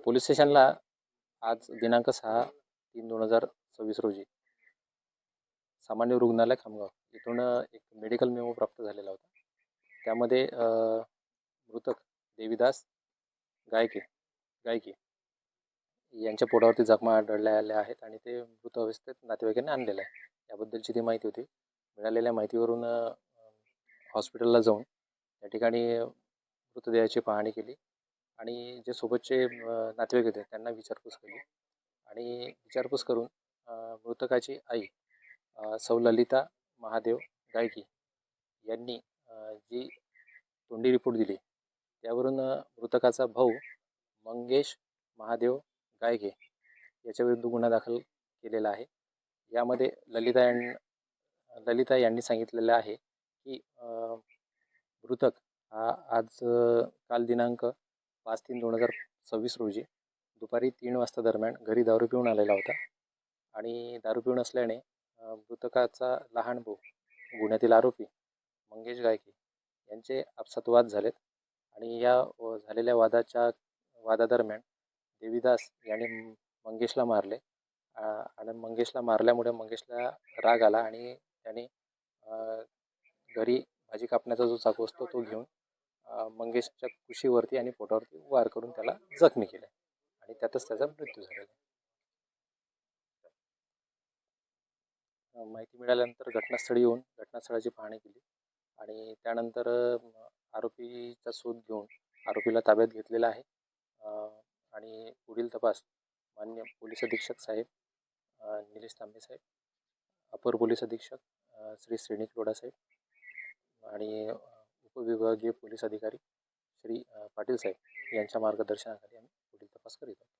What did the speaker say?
Police स्टेशनला आज दिनांक 6/3/2026 रोजी सामान्य रुग्णालय खामगाव इथून एक मेडिकल मेमो प्राप्त झालेला होता. त्यामध्ये मृतक देवीदास गायके यांच्या पोटावरती जखमा आढळल्या आहेत आणि ते मृत अवस्थेत नातेवाईकांनी आणलेलं आहे. याबद्दलची ती माहिती होती. मिळालेल्या माहितीवरून हॉस्पिटलला जाऊन त्या ठिकाणी मृतदेहाची पाहणी केली आणि जे सोबतचे नातेवाईक होते त्यांना विचारपूस केली आणि विचारपूस करून मृतकाची आई सौ ललिता महादेव गायके यांनी जी तोंडी रिपोर्ट दिली त्यावरून मृतकाचा भाऊ मंगेश महादेव गायके याच्याविरुद्ध गुन्हा दाखल केलेला आहे. यामध्ये ललिता यांनी सांगितलेलं आहे की मृतक हा काल दिनांक 5/3/2026 रोजी दुपारी 3 वाजता दरम्यान घरी दारू पिऊन आलेला होता आणि दारू पिऊन असल्याने मृतकाचा लहान भाऊ गुन्ह्यातील आरोपी मंगेश गायके यांचे आपसात वाद झालेत आणि या झालेल्या वादादरम्यान देवीदास यांनी मंगेशला मारले आणि मंगेशला मारल्यामुळे मंगेशला राग आला आणि त्याने घरी भाजी कापण्याचा जो चाकू असतो तो घेऊन मंगेशच्या कुशीवरती आणि पोटावरती वार करून त्याला जखमी केले आणि त्यातच त्याचा मृत्यू झालेला. माहिती मिळाल्यानंतर घटनास्थळी येऊन घटनास्थळाची पाहणी केली आणि त्यानंतर आरोपीचा शोध घेऊन आरोपीला ताब्यात घेतलेला आहे आणि पुढील तपास माननीय पोलीस अधीक्षक साहेब निलेश तांबे साहेब, अपर पोलीस अधीक्षक श्री श्रेणिक लोढा साहेब आणि उपविभागीय पोलीस अधिकारी श्री पाटील साहेब यांच्या मार्गदर्शनाखाली आम्ही पुढील तपास करीत आहोत.